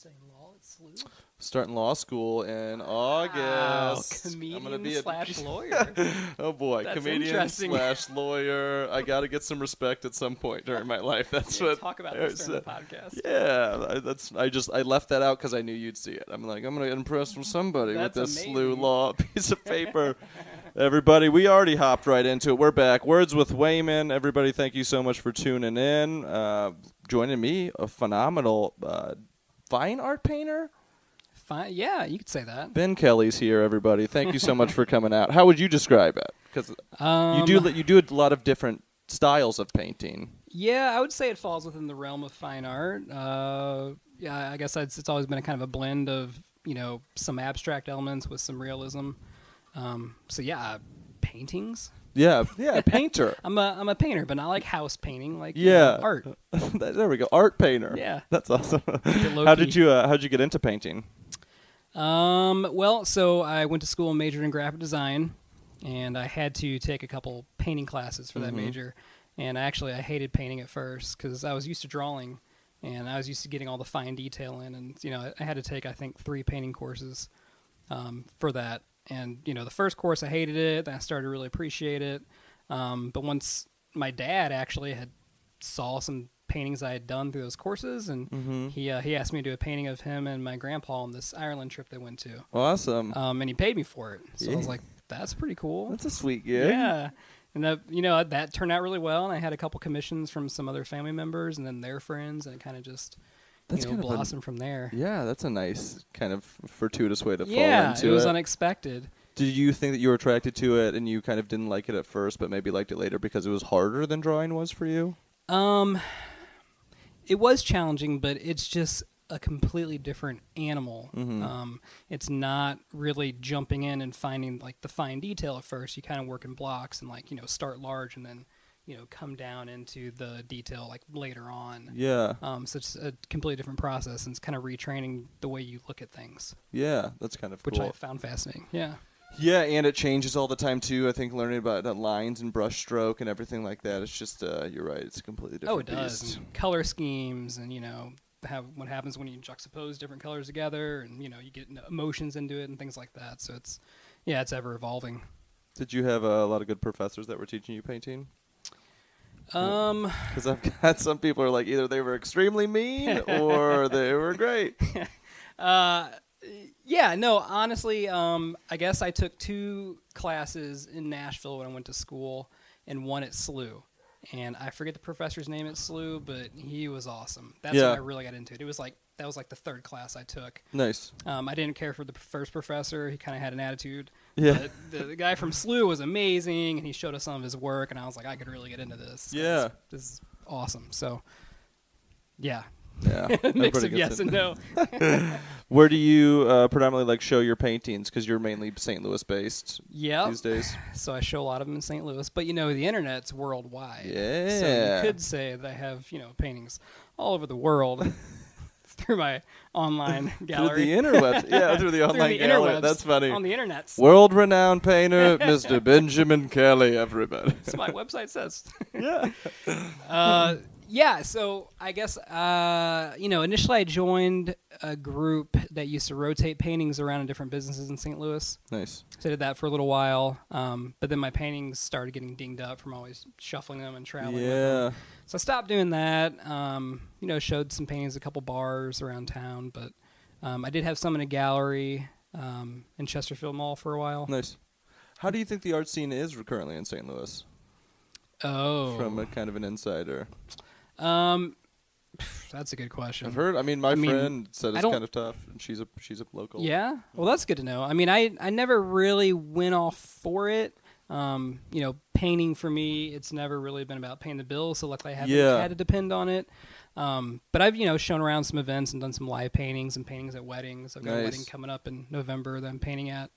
studying law at SLU. Starting law school in August. Comedian I'm gonna be slash lawyer. Oh boy, That's comedian slash lawyer. I got to get some respect at some point during my life. That's what. Talk about this during the podcast. Yeah, I left that out because I knew you'd see it. I'm like, I'm gonna get impressed from somebody with this SLU law piece of paper. Everybody, we already hopped right into it. We're back. Words with Wayman. Everybody, thank you so much for tuning in. Joining me, a phenomenal fine art painter. Yeah, you could say that. Ben Kelley's here, everybody. Thank you so much for coming out. How would you describe it? Because you do a lot of different styles of painting. Yeah, I would say it falls within the realm of fine art. Yeah, I guess it's always been a kind of a blend of some abstract elements with some realism. So yeah, paintings. Yeah, painter. I'm a painter, but not like house painting, like art. There we go, art painter. Yeah, that's awesome. How'd you get into painting? Well, so I went to school and majored in graphic design, and I had to take a couple painting classes for that major. And I hated painting at first because I was used to drawing, and I was used to getting all the fine detail in. And I had to take, I think, 3 painting courses for that. And the first course I hated it, then I started to really appreciate it. But once my dad actually had saw some paintings I had done through those courses, and he asked me to do a painting of him and my grandpa on this Ireland trip they went to. Awesome. And he paid me for it. So I was like, that's pretty cool. That's a sweet gig. Yeah. And that turned out really well, and I had a couple commissions from some other family members and then their friends, and it kind of just blossomed from there. Yeah, that's a nice kind of fortuitous way to fall into it. Yeah, it was unexpected. Did you think that you were attracted to it and you kind of didn't like it at first but maybe liked it later because it was harder than drawing was for you? It was challenging, but it's just a completely different animal. It's not really jumping in and finding like the fine detail at first. You kind of work in blocks and start large and then come down into the detail like later on. Yeah. So it's a completely different process, and it's kind of retraining the way you look at things. Yeah, that's kind of cool. Which I found fascinating. Yeah. Yeah, and it changes all the time too. I think learning about lines and brush stroke and everything like that. It's just you're right. It's a completely different beast. Does. And color schemes and what happens when you juxtapose different colors together, and you get emotions into it and things like that. So it's ever evolving. Did you have a lot of good professors that were teaching you painting? Because I've got some people are like either they were extremely mean or they were great. Yeah, no, honestly, I guess I took 2 classes in Nashville when I went to school and 1 at SLU. And I forget the professor's name at SLU, but he was awesome. That's when I really got into it. That was like the 3rd class I took. Nice. I didn't care for the first professor. He kind of had an attitude. Yeah. But the guy from SLU was amazing, and he showed us some of his work, and I was like, I could really get into this. Yeah. This is awesome. So, yeah. Yeah. Mix of yes and no. Where do you predominantly show your paintings? Because you're mainly St. Louis based these days. So I show a lot of them in St. Louis. But, the internet's worldwide. Yeah. So you could say that I have, paintings all over the world through my online gallery. Through the interwebs. Yeah, through the online gallery. That's funny. On the internet. World-renowned painter, Mr. Benjamin Kelley, everybody. That's what my website says. Yeah. Yeah, so I guess, initially I joined a group that used to rotate paintings around in different businesses in St. Louis. Nice. So I did that for a little while, but then my paintings started getting dinged up from always shuffling them and traveling with them. So I stopped doing that, showed some paintings at a couple bars around town, but I did have some in a gallery in Chesterfield Mall for a while. Nice. How do you think the art scene is currently in St. Louis? Oh. From a kind of an insider. That's a good question. I've heard. My friend said it's kind of tough, and she's a local. Yeah. Well, that's good to know. I never really went off for it. Painting for me, it's never really been about paying the bills. So luckily, I haven't had to depend on it. But I've shown around some events and done some live paintings and paintings at weddings. I've got a wedding coming up in November that I'm painting at.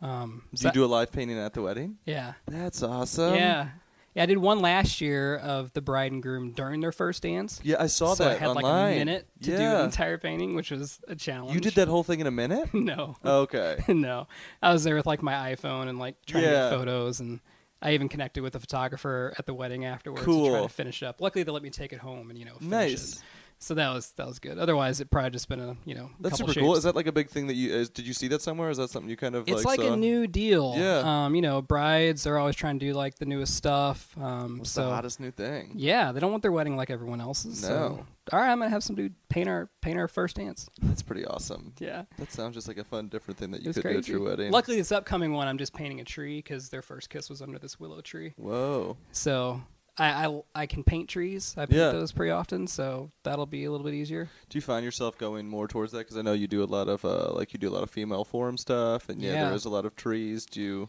Do you do a live painting at the wedding? Yeah. That's awesome. Yeah. Yeah, I did one last year of the bride and groom during their first dance. Yeah, I saw that I had online. Like a minute to do the entire painting, which was a challenge. You did that whole thing in a minute? No. Okay. No. I was there with my iPhone and trying to get photos, and I even connected with the photographer at the wedding afterwards to try to finish it up. Luckily, they let me take it home and finish it. So that was good. Otherwise, it probably just been a That's couple super shapes. cool. Is that like a big thing that did you see that somewhere? Or is that something you kind of It's like saw? a new deal. Yeah. Brides are always trying to do like the newest stuff. What's the hottest new thing? Yeah, they don't want their wedding like everyone else's. No. So, all right, I'm gonna have some dude paint our first dance. That's pretty awesome. Yeah. That sounds just like a fun, different thing that you could crazy. do at your wedding. Luckily, this upcoming one, I'm just painting a tree because their first kiss was under this willow tree. Whoa. So I can paint trees. I paint those pretty often, so that'll be a little bit easier. Do you find yourself going more towards that? Because I know you do a lot of female forum stuff, and there is a lot of trees. Do you?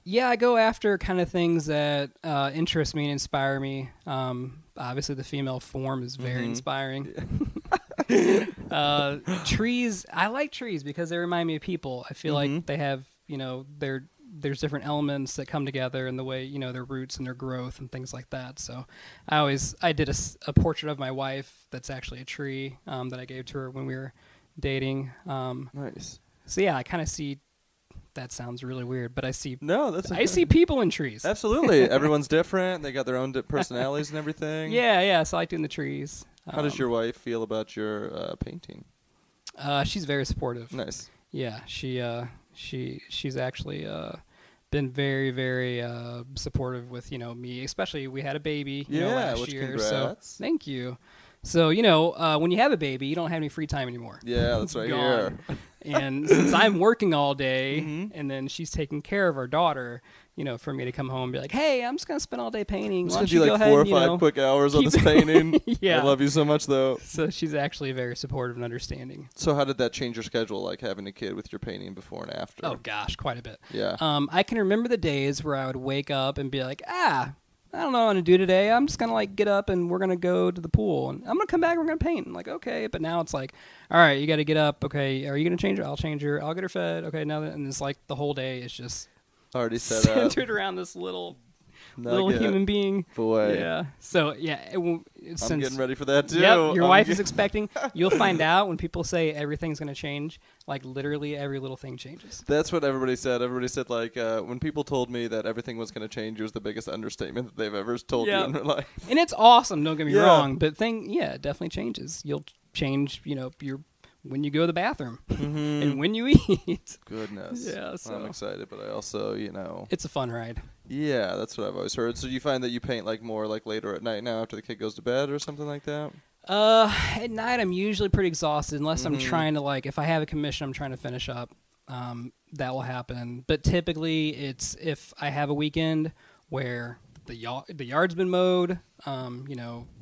Yeah, I go after kind of things that interest me and inspire me. Obviously, the female form is very inspiring. Trees, I like trees because they remind me of people. I feel like they have, there's different elements that come together in the way, their roots and their growth and things like that. So I did a portrait of my wife that's actually a tree that I gave to her when we were dating. Nice. So yeah, I kind of see. That sounds really weird, but I see people in trees. Absolutely. Everyone's different. They got their own personalities and everything. Yeah. So I like doing the trees. How does your wife feel about your painting? She's very supportive. Nice. Yeah, she's actually been very, very supportive with me. Especially we had a baby last year. Congrats. So thank you. So when you have a baby, you don't have any free time anymore. Yeah, that's right here. And since I'm working all day, and then she's taking care of our daughter, for me to come home and be like, "Hey, I'm just gonna spend all day painting." I'm just gonna do like 4 or 5 quick hours on this painting. Yeah, I love you so much, though. So she's actually very supportive and understanding. So how did that change your schedule, like having a kid with your painting before and after? Oh gosh, quite a bit. Yeah. I can remember the days where I would wake up and be like, I don't know what I'm going to do today. I'm just going to get up and we're going to go to the pool. And I'm going to come back and we're going to paint. I'm like, okay. But now it's like, all right, you got to get up. Okay. Are you going to change her? I'll change her. I'll get her fed. Okay. And it's like the whole day is just already centered around this little human being. Boy. Yeah. So, yeah. I'm getting ready for that, too. Yep. Your wife is expecting. You'll find out when people say everything's going to change. Like, literally every little thing changes. That's what everybody said. Everybody said, when people told me that everything was going to change, it was the biggest understatement that they've ever told you in their life. And it's awesome. Don't get me wrong. But it definitely changes. You'll change, when you go to the bathroom and when you eat. Goodness. Yeah, so I'm excited, but I also, It's a fun ride. Yeah, that's what I've always heard. So you find that you paint more later at night now after the kid goes to bed or something like that? At night I'm usually pretty exhausted unless I'm trying to if I have a commission I'm trying to finish up. That will happen. But typically it's if I have a weekend where the yard's been mowed,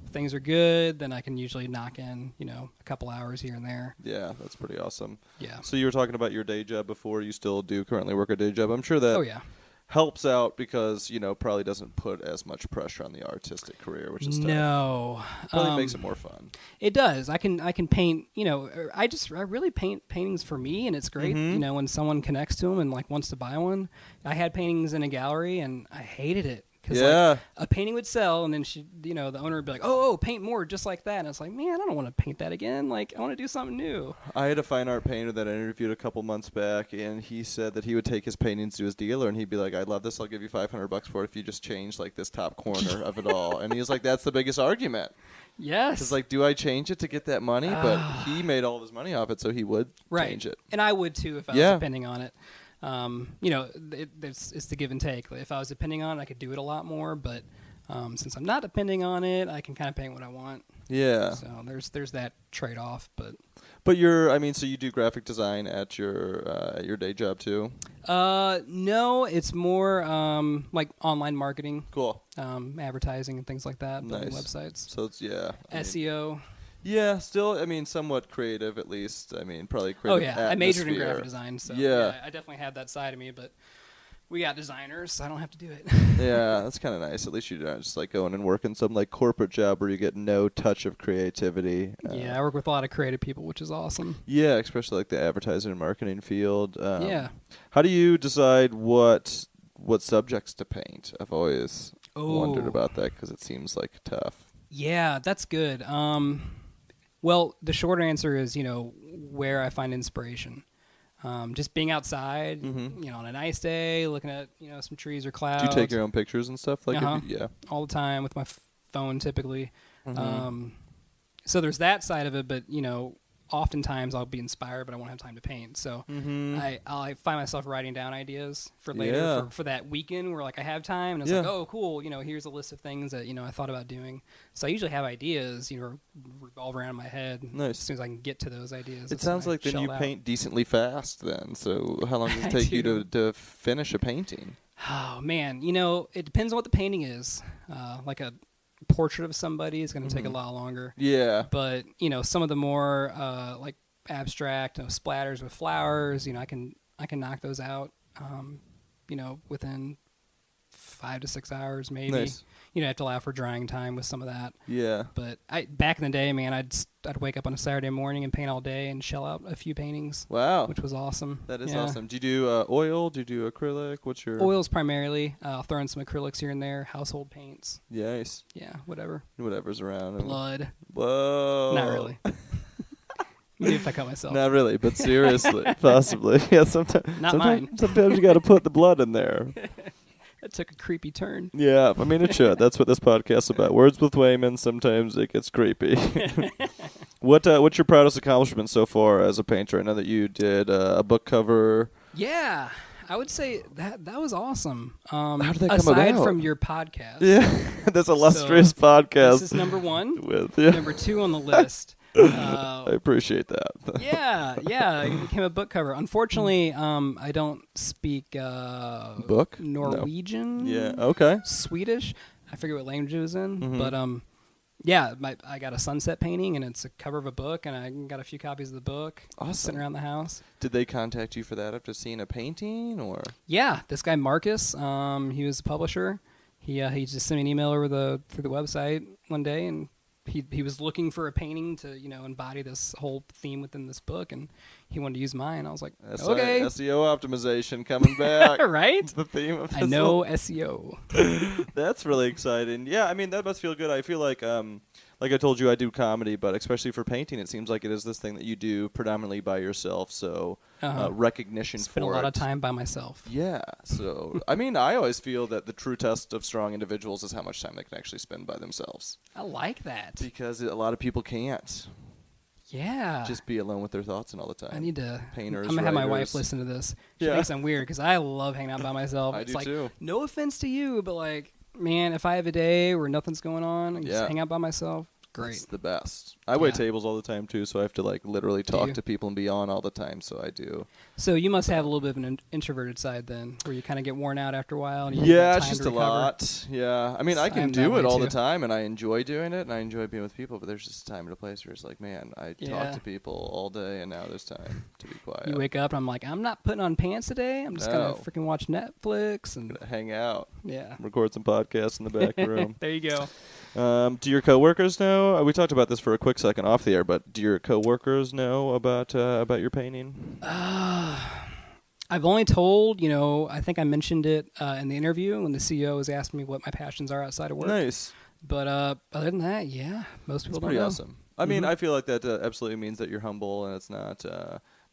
things are good, then I can usually knock in, a couple hours here and there. Yeah, that's pretty awesome. Yeah. So you were talking about your day job before. You still do currently work a day job. I'm sure that helps out because, probably doesn't put as much pressure on the artistic career, which is tough. No. Probably makes it more fun. It does. I can paint, I really paint paintings for me, and it's great, when someone connects to them and wants to buy one. I had paintings in a gallery and I hated it. Because a painting would sell, and then the owner would be like, "Oh, paint more just like that." And it's like, man, I don't want to paint that again. I want to do something new. I had a fine art painter that I interviewed a couple months back, and he said that he would take his paintings to his dealer, and he'd be like, "I love this. I'll give you $500 for it if you just change this top corner of it all." And he was like, "That's the biggest argument." Yes. Because do I change it to get that money? But he made all of his money off it, so he would change it. And I would too if I was depending on it. It's the give and take. If I was depending on it, I could do it a lot more. But since I'm not depending on it, I can kind of paint what I want. Yeah. So there's that trade off. But so you do graphic design at your day job too? No, it's more online marketing. Cool. Advertising and things like that. Building Nice. websites. So it's SEO. Yeah, still, somewhat creative at least. Probably creative. Oh, yeah. I majored in graphic design, so yeah, I definitely had that side of me, but we got designers, so I don't have to do it. Yeah, that's kind of nice. At least you're not just going and working some corporate job where you get no touch of creativity. Yeah, I work with a lot of creative people, which is awesome. Yeah, especially the advertising and marketing field. Yeah. How do you decide what subjects to paint? I've always wondered about that because it seems tough. Yeah, that's good. Well, the short answer is, where I find inspiration. Just being outside, on a nice day, looking at, some trees or clouds. Do you take your own pictures and stuff? Yeah. All the time with my phone, typically. So there's that side of it, but oftentimes I'll be inspired, but I won't have time to paint. So I find myself writing down ideas for later for that weekend where like I have time and it's like, oh, cool. Here's a list of things that, I thought about doing. So I usually have ideas, revolve around in my head. Nice. As soon as I can get to those ideas. It sounds like then you paint decently fast then. So how long does it take you to finish a painting? Oh, man. It depends on what the painting is. Like a portrait of somebody is going to take a lot longer. Yeah. But, some of the more like abstract splatters with flowers, I can knock those out, within 5 to 6 hours maybe. Nice. I have to allow for drying time with some of that. Yeah. But back in the day, man, I'd wake up on a Saturday morning and paint all day and shell out a few paintings. Wow. Which was awesome. That is awesome. Do you do oil? Do you do acrylic? What's your... Oils primarily. I'll throw in some acrylics here and there. Household paints. Nice. Yeah, whatever. Whatever's around. Blood. Whoa. Not really. Maybe if I cut myself. Not really, but seriously. Possibly. Yeah, sometimes mine. Sometimes you got to put the blood in there. That took a creepy turn. Yeah, I mean, it should. That's what this podcast's about. Words with Wayman. Sometimes it gets creepy. What's your proudest accomplishment so far as a painter? I know that you did a book cover. Yeah, I would say that was awesome. How did that come aside about? from your podcast. Yeah, this illustrious podcast. This is number 1. With Number 2 on the list. I appreciate that. yeah, it became a book cover. Unfortunately, I don't speak Norwegian. No. Yeah, okay. Swedish. I forget what language it was in, but I got a sunset painting, and it's a cover of a book, and I got a few copies of the book sitting around the house. Did they contact you for that after seeing a painting, or? Yeah, this guy Marcus, he was a publisher. He just sent me an email through the website one day, and he was looking for a painting to embody this whole theme within this book, and he wanted to use mine. I was like, okay, SEO optimization coming back. Right? The theme of this. I know SEO. That's really exciting. Yeah, I mean that must feel good. I feel like I told you, I do comedy, but especially for painting, it seems like it is this thing that you do predominantly by yourself. So recognition Spend for a lot of time by myself. Yeah. So I mean, I always feel that the true test of strong individuals is how much time they can actually spend by themselves. I like that because a lot of people can't. Yeah. Just be alone with their thoughts and all the time. I need to. Painters. I'm gonna have my wife listen to this. She thinks I'm weird because I love hanging out by myself. I do too. No offense to you, but like, man, if I have a day where nothing's going on and just hang out by myself, great. It's the best. I wait tables all the time too, so I have to like literally talk to people and be on all the time. So I do. So you must have a little bit of an introverted side then, where you kind of get worn out after a while. And you it's just a lot. Yeah, I mean, I can do it all the time, and I enjoy doing it, and I enjoy being with people. But there's just a time and a place where it's like, man, I talk to people all day, and now there's time to be quiet. You wake up, and I'm like, I'm not putting on pants today. I'm just gonna freaking watch Netflix and hang out. Yeah, record some podcasts in the back room. There you go. Do your coworkers know? We talked about this for a quick second off the air, but do your coworkers know about your painting? I've only told, I think I mentioned it in the interview when the CEO was asking me what my passions are outside of work. Nice. But other than that, most people don't know. Pretty awesome. I mean, I feel like that absolutely means that you're humble, and it's not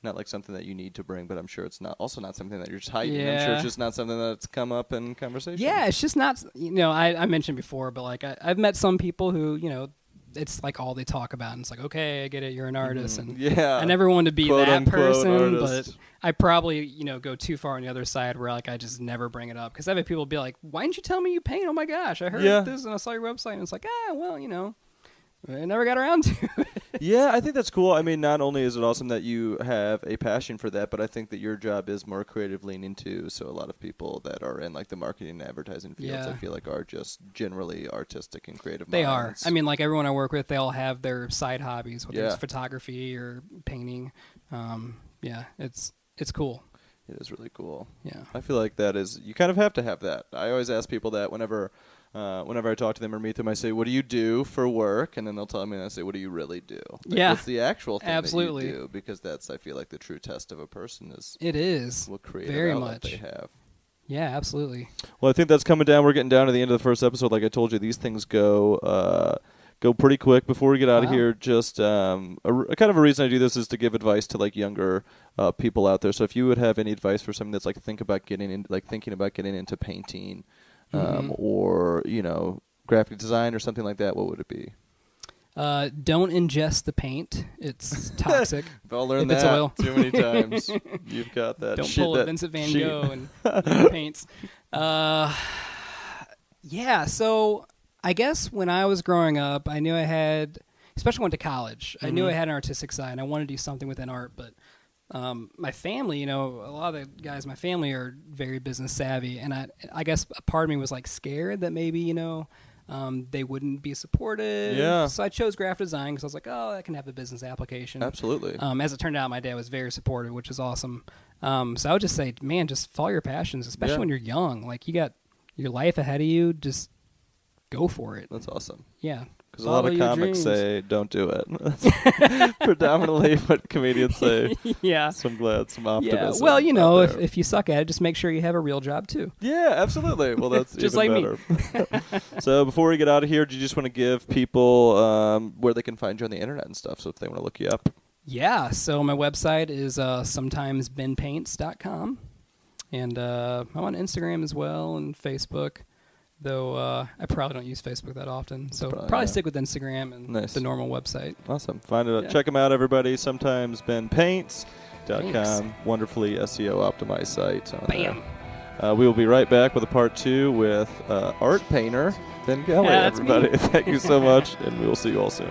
like something that you need to bring, but I'm sure it's not something that you're just hiding. Yeah. I'm sure it's just not something that's come up in conversation. Yeah, it's just not, I mentioned before, but like I've met some people who, it's like all they talk about, and it's like, okay, I get it, you're an artist, and I never wanted to be quote, that unquote, person, artist. but I probably, go too far on the other side where like I just never bring it up, because I've had people be like, why didn't you tell me you paint? Oh my gosh, I heard this and I saw your website, and it's like, well, I never got around to it. Yeah, I think that's cool. I mean, not only is it awesome that you have a passion for that, but I think that your job is more creative leaning too. So a lot of people that are in like the marketing and advertising fields, I feel like are just generally artistic and creative. They are. I mean, like everyone I work with, they all have their side hobbies, whether it's photography or painting. It's cool. It is really cool. Yeah. I feel like that is, you kind of have to have that. I always ask people that whenever I talk to them or meet them, I say, what do you do for work? And then they'll tell me, and I say, what do you really do? Like, what's the actual thing that you do? Because that's, I feel like, the true test of a person is. It is. What creative very outlet much they have. Yeah, absolutely. Well, I think that's coming down. We're getting down to the end of the first episode. Like I told you, these things go pretty quick. Before we get out of here, just kind of a reason I do this is to give advice to like younger people out there. So if you would have any advice for something that's like thinking about getting into painting, or graphic design or something like that, what would it be? Don't ingest the paint. It's toxic. I've all learned if that it's oil. too many times. You've got that. Don't sheet, pull a that Vincent Van sheet. Gogh and paints. Yeah, so I guess when I was growing up, I knew I had, especially went to college, I knew I had an artistic side, and I wanted to do something within art, but my family, a lot of the guys in my family are very business savvy, and I guess a part of me was like scared that maybe, they wouldn't be supportive. Yeah. So I chose graphic design because I was like, oh, I can have a business application. Absolutely. As it turned out, my dad was very supportive, which is awesome. So I would just say, man, just follow your passions, especially when you're young. Like, you got your life ahead of you. Just go for it. That's awesome. Yeah. Because a lot of comics say, don't do it. That's predominantly what comedians say. Yeah. So I'm glad some optimism. Yeah. Well, if you suck at it, just make sure you have a real job, too. Yeah, absolutely. Well, that's just even like better. Me. So before we get out of here, do you just want to give people where they can find you on the internet and stuff, so if they want to look you up? Yeah. So my website is sometimesbenpaints.com. And I'm on Instagram as well and Facebook. Though I probably don't use Facebook that often, so probably stick with Instagram and the normal website. Awesome. Find it. Check them out, everybody. sometimesbenpaints.com. Wonderfully SEO optimized site. Bam. We will be right back with a part 2 with art painter Ben Kelley. Everybody, thank you so much, and we will see you all soon.